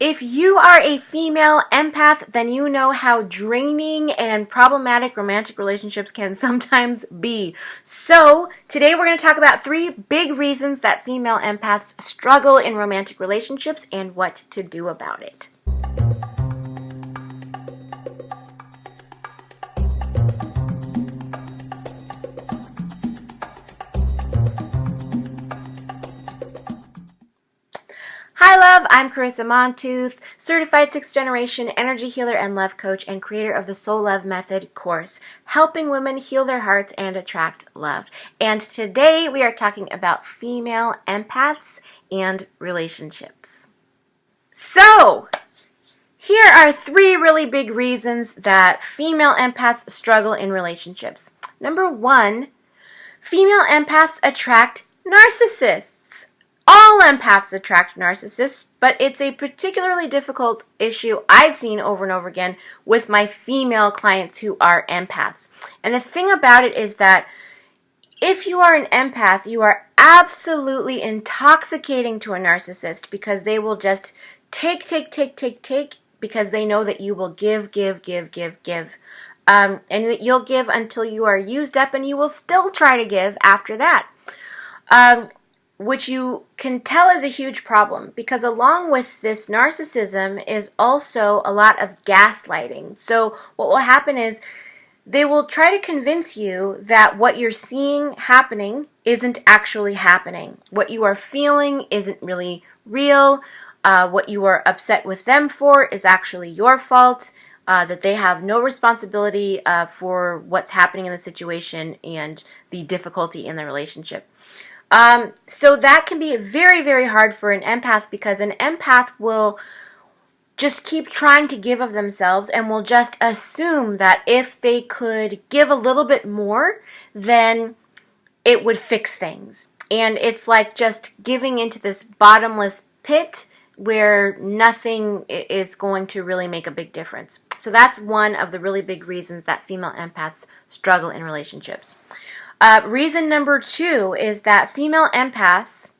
If you are a female empath, then you know how draining and problematic romantic relationships can sometimes be. So, today we're going to talk about 3 big reasons that female empaths struggle in romantic relationships and what to do about it. Hi love, I'm Carisa Montooth, certified 6th generation energy healer and love coach and creator of the Soul Love Method course, helping women heal their hearts and attract love. And today we are talking about female empaths and relationships. So, here are 3 really big reasons that female empaths struggle in relationships. Number 1, female empaths attract narcissists. All empaths attract narcissists, but it's a particularly difficult issue I've seen over and over again with my female clients who are empaths. And the thing about it is that if you are an empath, you are absolutely intoxicating to a narcissist because they will just take because they know that you will give. And that you'll give until you are used up and you will still try to give after that. Which you can tell is a huge problem because along with this narcissism is also a lot of gaslighting. So what will happen is they will try to convince you that what you're seeing happening isn't actually happening. What you are feeling isn't really real. What you are upset with them for is actually your fault. That they have no responsibility for what's happening in the situation and the difficulty in the relationship. So that can be very, very hard for an empath because an empath will just keep trying to give of themselves and will just assume that if they could give a little bit more, then it would fix things. And it's like just giving into this bottomless pit where nothing is going to really make a big difference. So that's one of the really big reasons that female empaths struggle in relationships. Reason number 2 is that female empaths,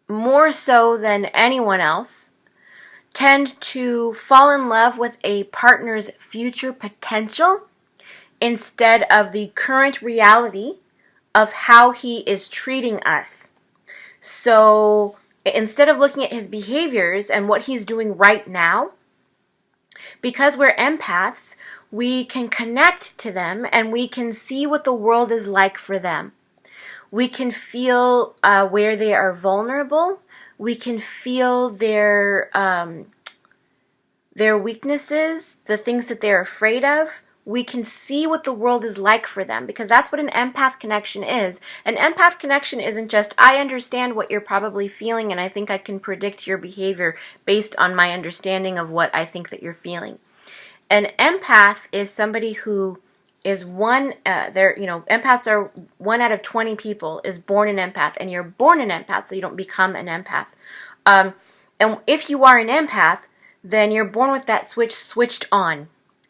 more so than anyone else, tend to fall in love with a partner's future potential instead of the current reality of how he is treating us. So instead of looking at his behaviors and what he's doing right now, because we're empaths, we can connect to them and we can see what the world is like for them. We can feel where they are vulnerable. We can feel their weaknesses, the things that they're afraid of. We can see what the world is like for them because that's what an empath connection is. An empath connection isn't just, I understand what you're probably feeling and I think I can predict your behavior based on my understanding of what I think that you're feeling. An empath is somebody who is empaths are 1 out of 20 people is born an empath, and you're born an empath, so you don't become an empath. And if you are an empath, then you're born with that switch switched on,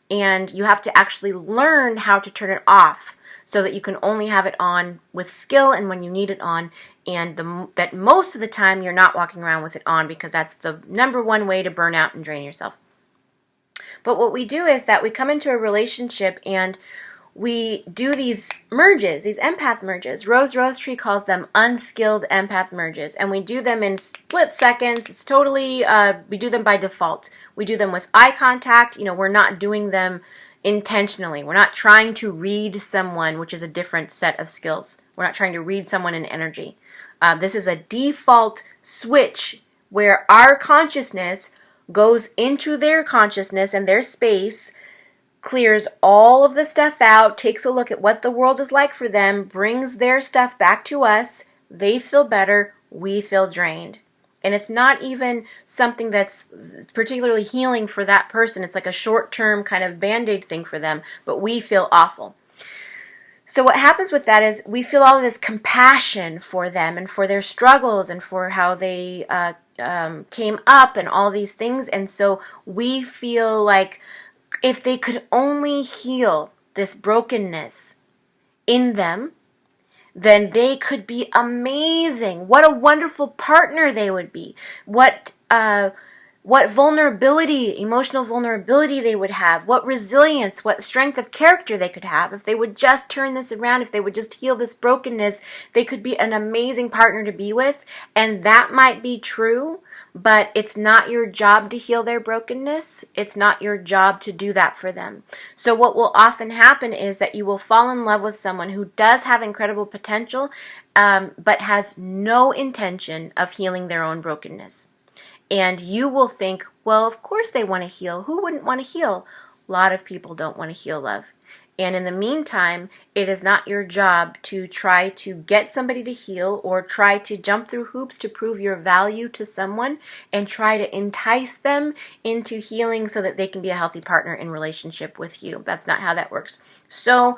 and you have to actually learn how to turn it off so that you can only have it on with skill and when you need it on, and that most of the time you're not walking around with it on because that's the number 1 way to burn out and drain yourself. But what we do is that we come into a relationship and we do these merges, these empath merges. Rose Rosetree calls them unskilled empath merges. And we do them in split seconds. It's totally, we do them by default. We do them with eye contact. We're not doing them intentionally. We're not trying to read someone, which is a different set of skills. We're not trying to read someone in energy. This is a default switch where our consciousness goes into their consciousness and their space, clears all of the stuff out, takes a look at what the world is like for them, brings their stuff back to us, they feel better, we feel drained. And it's not even something that's particularly healing for that person. It's like a short-term kind of Band-Aid thing for them, but we feel awful. So what happens with that is we feel all of this compassion for them and for their struggles and for how they came up and all these things. And so we feel like if they could only heal this brokenness in them, then they could be amazing. What a wonderful partner they would be. What what vulnerability, emotional vulnerability they would have, what resilience, what strength of character they could have. If they would just turn this around, if they would just heal this brokenness, they could be an amazing partner to be with. And that might be true, but it's not your job to heal their brokenness. It's not your job to do that for them. So what will often happen is that you will fall in love with someone who does have incredible potential, but has no intention of healing their own brokenness. And you will think, well, of course they want to heal. Who wouldn't want to heal? A lot of people don't want to heal, love. And in the meantime, it is not your job to try to get somebody to heal or try to jump through hoops to prove your value to someone and try to entice them into healing so that they can be a healthy partner in relationship with you. That's not how that works. So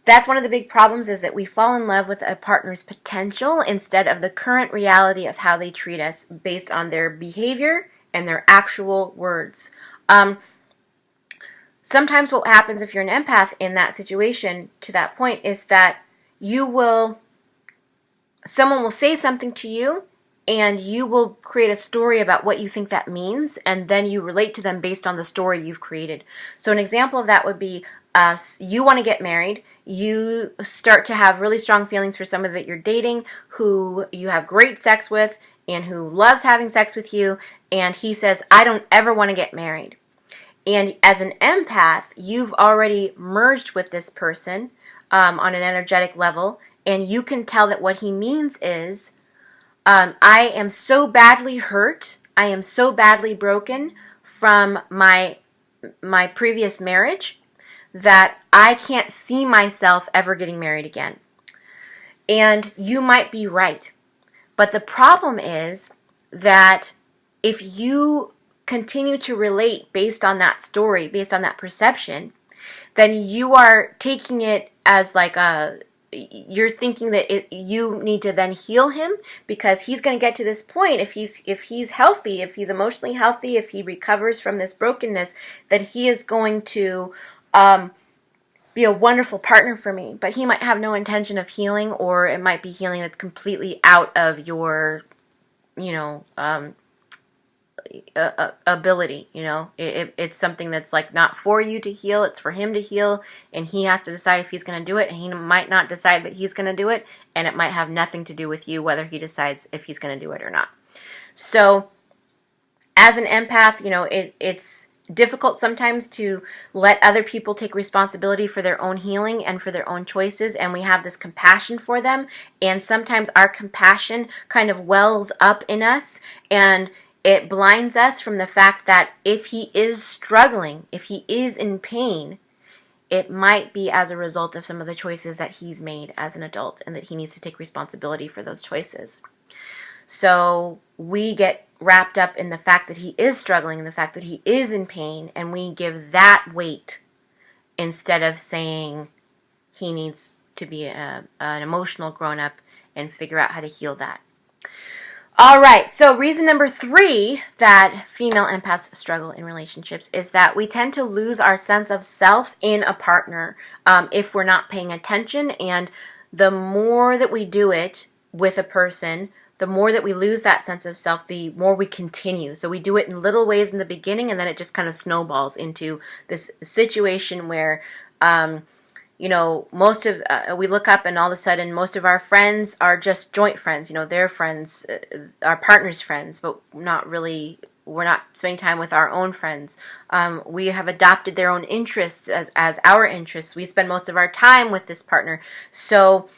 that's one of the big problems, is that we fall in love with a partner's potential instead of the current reality of how they treat us based on their behavior and their actual words. Sometimes what happens if you're an empath in that situation to that point is that someone will say something to you and you will create a story about what you think that means, and then you relate to them based on the story you've created. So an example of that would be, you want to get married, you start to have really strong feelings for somebody that you're dating, who you have great sex with, and who loves having sex with you, and he says, I don't ever want to get married. And as an empath, you've already merged with this person on an energetic level, and you can tell that what he means is, I am so badly hurt, I am so badly broken from my previous marriage that I can't see myself ever getting married again. And you might be right. But the problem is that if you continue to relate based on that story, based on that perception, then you are taking it as like you're thinking that you need to then heal him, because he's going to get to this point, if he's healthy, if he's emotionally healthy, if he recovers from this brokenness, that he is going to be a wonderful partner for me. But he might have no intention of healing, or it might be healing that's completely out of your, ability. It's something that's like not for you to heal, it's for him to heal, and he has to decide if he's going to do it, and he might not decide that he's going to do it, and it might have nothing to do with you whether he decides if he's going to do it or not. So as an empath, it's difficult sometimes to let other people take responsibility for their own healing and for their own choices, and we have this compassion for them, and sometimes our compassion kind of wells up in us, and it blinds us from the fact that if he is struggling, if he is in pain, it might be as a result of some of the choices that he's made as an adult, and that he needs to take responsibility for those choices. So we get wrapped up in the fact that he is struggling and the fact that he is in pain, and we give that weight instead of saying he needs to be an emotional grown-up and figure out how to heal that. All right, so reason number 3 that female empaths struggle in relationships is that we tend to lose our sense of self in a partner if we're not paying attention, and the more that we do it with a person, the more that we lose that sense of self, the more we continue. So we do it in little ways in the beginning, and then it just kind of snowballs into this situation where we look up and all of a sudden most of our friends are just joint friends. They're friends, our partner's friends, but not really, we're not spending time with our own friends. We have adopted their own interests as our interests. We spend most of our time with this partner. So,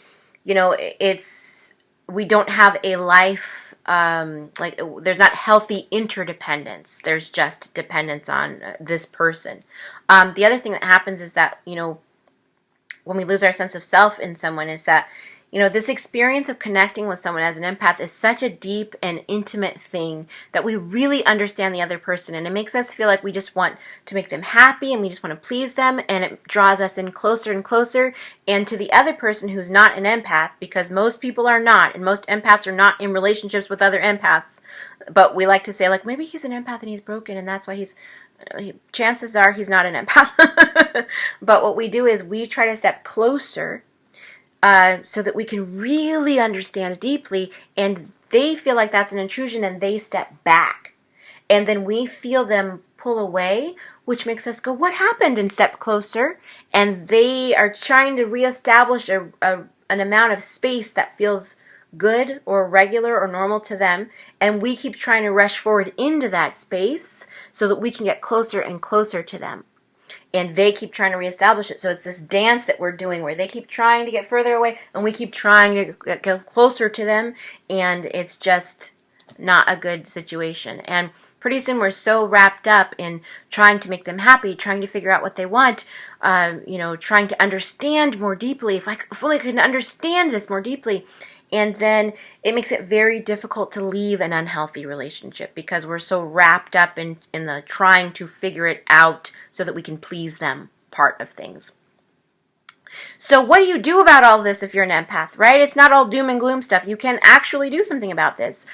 we don't have a life, there's not healthy interdependence. There's just dependence on this person. The other thing that happens is that, when we lose our sense of self in someone, is that, this experience of connecting with someone as an empath is such a deep and intimate thing that we really understand the other person, and it makes us feel like we just want to make them happy and we just want to please them, and it draws us in closer and closer, and to the other person who's not an empath, because most people are not, and most empaths are not in relationships with other empaths, but we like to say, like, maybe he's an empath and he's broken, and that's why chances are he's not an empath. But what we do is we try to step closer so that we can really understand deeply, and they feel like that's an intrusion and they step back. And then we feel them pull away, which makes us go, what happened? And step closer. And they are trying to reestablish an amount of space that feels good or regular or normal to them. And we keep trying to rush forward into that space so that we can get closer and closer to them. And they keep trying to reestablish it. So it's this dance that we're doing where they keep trying to get further away and we keep trying to get closer to them. And it's just not a good situation. And pretty soon we're so wrapped up in trying to make them happy, trying to figure out what they want, trying to understand more deeply. If only I could understand this more deeply. And then it makes it very difficult to leave an unhealthy relationship because we're so wrapped up in the trying to figure it out so that we can please them part of things. So what do you do about all this if you're an empath, right? It's not all doom and gloom stuff. You can actually do something about this.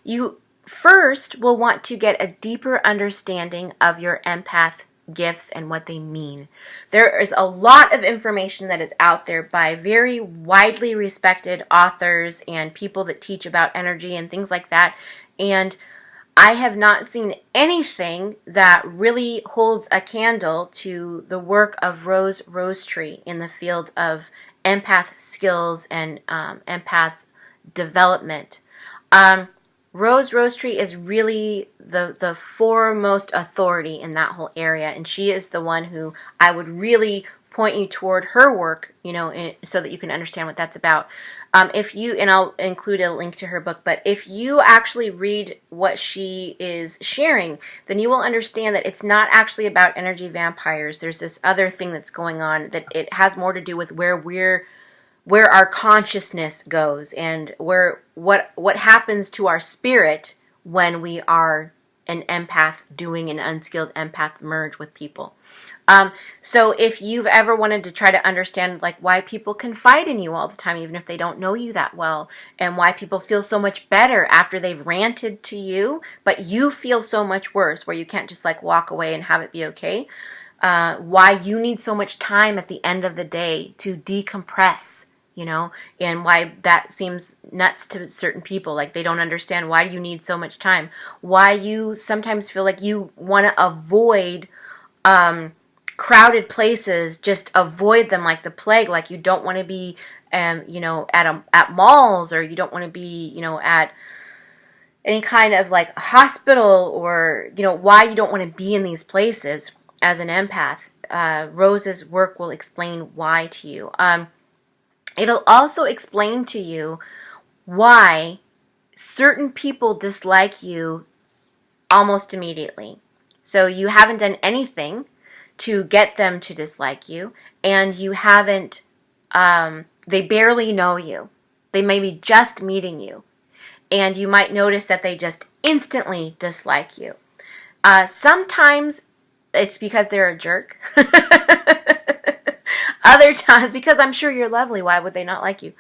You first will want to get a deeper understanding of your empath gifts and what they mean. There is a lot of information that is out there by very widely respected authors and people that teach about energy and things like that. And I have not seen anything that really holds a candle to the work of Rose Rosetree in the field of empath skills and empath development. Rose Rosetree is really the foremost authority in that whole area, and she is the one who I would really point you toward her work, so that you can understand what that's about. And I'll include a link to her book, but if you actually read what she is sharing, then you will understand that it's not actually about energy vampires. There's this other thing that's going on that it has more to do with where our consciousness goes and what happens to our spirit when we are an empath doing an unskilled empath merge with people. So if you've ever wanted to try to understand why people confide in you all the time, even if they don't know you that well, and why people feel so much better after they've ranted to you, but you feel so much worse where you can't just walk away and have it be okay, why you need so much time at the end of the day to decompress, and why that seems nuts to certain people. They don't understand why you need so much time. Why you sometimes feel like you want to avoid crowded places, just avoid them like the plague. You don't want to be, at malls, or you don't want to be, at any kind of hospital, or, why you don't want to be in these places as an empath. Rose's work will explain why to you. It'll also explain to you why certain people dislike you almost immediately. So you haven't done anything to get them to dislike you, and you haven't, they barely know you. They may be just meeting you, and you might notice that they just instantly dislike you. Sometimes it's because they're a jerk. Other times, because I'm sure you're lovely, why would they not like you?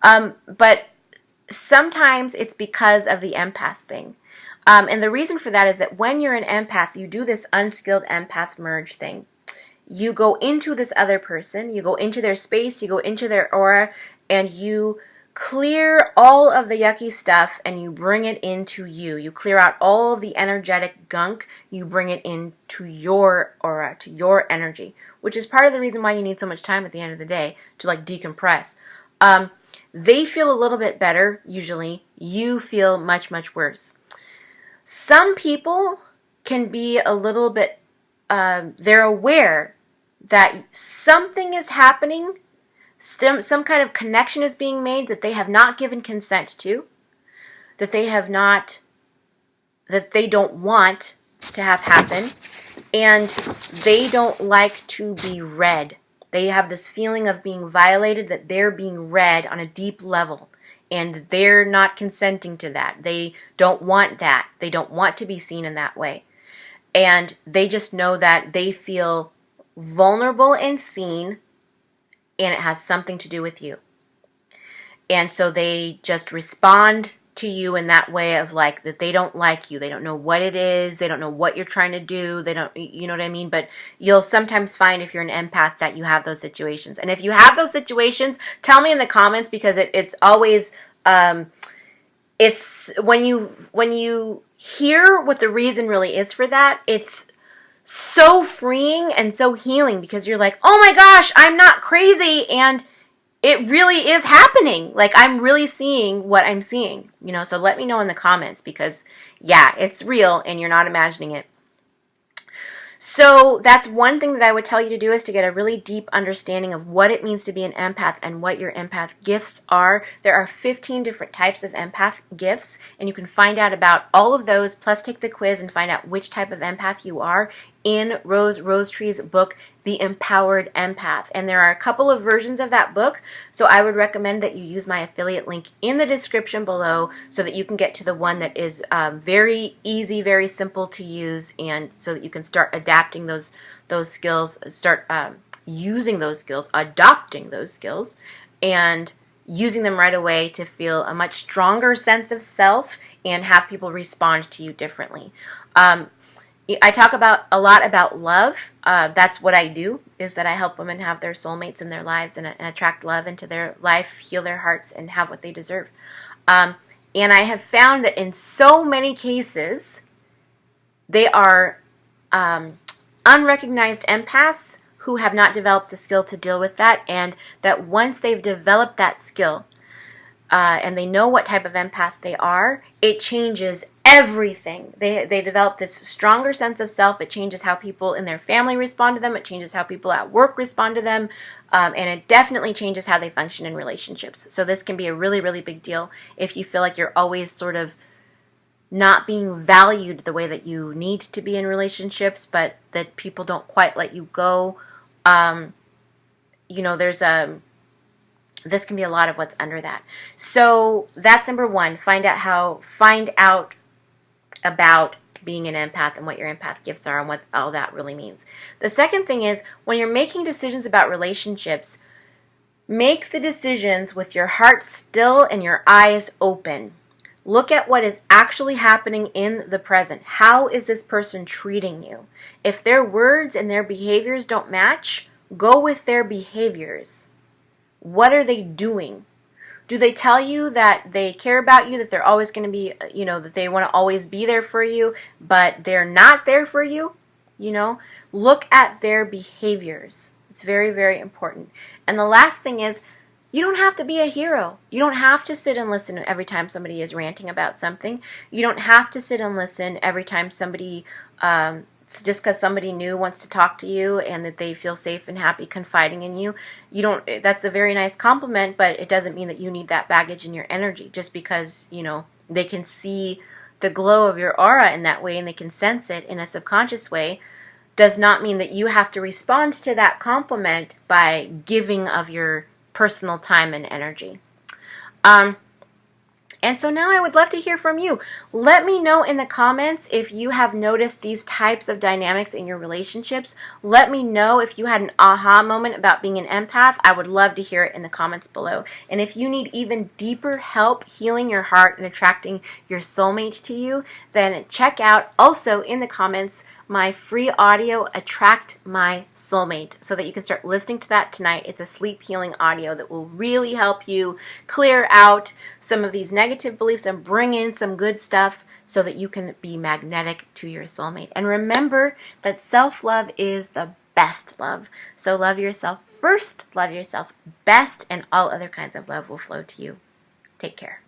But sometimes it's because of the empath thing. And the reason for that is that when you're an empath, you do this unskilled empath merge thing. You go into this other person, you go into their space, you go into their aura, and you clear all of the yucky stuff and you bring it into you. You clear out all of the energetic gunk, you bring it into your aura, to your energy, which is part of the reason why you need so much time at the end of the day to decompress. They feel a little bit better, usually. You feel much, much worse. Some people can be a little bit, they're aware that something is happening, some kind of connection is being made that they have not given consent to, that they don't want to have happen, and they don't like to be read. They have this feeling of being violated, that they're being read on a deep level, and they're not consenting to that. They don't want that. They don't want to be seen in that way. And they just know that they feel vulnerable and seen, and it has something to do with you. And so they just respond to you in that way of that they don't like you. They don't know what it is. They don't know what you're trying to do. They don't, you know what I mean? But you'll sometimes find, if you're an empath, that you have those situations. And if you have those situations, tell me in the comments, because it's always, it's when you hear what the reason really is for that, it's so freeing and so healing, because you're like, oh my gosh, I'm not crazy, and it really is happening. Like, I'm really seeing what I'm seeing, so let me know in the comments, because yeah, it's real and you're not imagining it. So that's one thing that I would tell you to do, is to get a really deep understanding of what it means to be an empath and what your empath gifts are. There are 15 different types of empath gifts, and you can find out about all of those, plus take the quiz and find out which type of empath you are in Rose Rosetree's book, The Empowered Empath. And there are a couple of versions of that book, so I would recommend that you use my affiliate link in the description below so that you can get to the one that is very easy, very simple to use, and so that you can start adapting those skills, start using those skills, adopting those skills, and using them right away to feel a much stronger sense of self and have people respond to you differently. I talk a lot about love. That's what I do, is that I help women have their soulmates in their lives and attract love into their life, heal their hearts, and have what they deserve. And I have found that in so many cases, they are unrecognized empaths who have not developed the skill to deal with that, and that once they've developed that skill, and they know what type of empath they are, it changes everything. They develop this stronger sense of self. It changes how people in their family respond to them. It changes how people at work respond to them. And it definitely changes how they function in relationships. So this can be a really, really big deal if you feel like you're always sort of not being valued the way that you need to be in relationships, but that people don't quite let you go. This can be a lot of what's under that. So that's number one. Find out about being an empath and what your empath gifts are and what all that really means. The second thing is, when you're making decisions about relationships, make the decisions with your heart still and your eyes open. Look at what is actually happening in the present. How is this person treating you? If their words and their behaviors don't match, go with their behaviors. What are they doing? Do they tell you that they care about you, that they're always going to be, that they want to always be there for you, but they're not there for you? Look at their behaviors. It's very, very important. And the last thing is, you don't have to be a hero. You don't have to sit and listen every time somebody is ranting about something. You don't have to sit and listen every time somebody, just because somebody new wants to talk to you and that they feel safe and happy confiding in you. That's a very nice compliment, but it doesn't mean that you need that baggage in your energy. Just because, they can see the glow of your aura in that way and they can sense it in a subconscious way, does not mean that you have to respond to that compliment by giving of your personal time and energy. And so now I would love to hear from you. Let me know in the comments if you have noticed these types of dynamics in your relationships. Let me know if you had an aha moment about being an empath. I would love to hear it in the comments below. And if you need even deeper help healing your heart and attracting your soulmate to you, then check out also in the comments my free audio, Attract My Soulmate, so that you can start listening to that tonight. It's a sleep healing audio that will really help you clear out some of these negative beliefs and bring in some good stuff so that you can be magnetic to your soulmate. And remember that self-love is the best love. So love yourself first, love yourself best, and all other kinds of love will flow to you. Take care.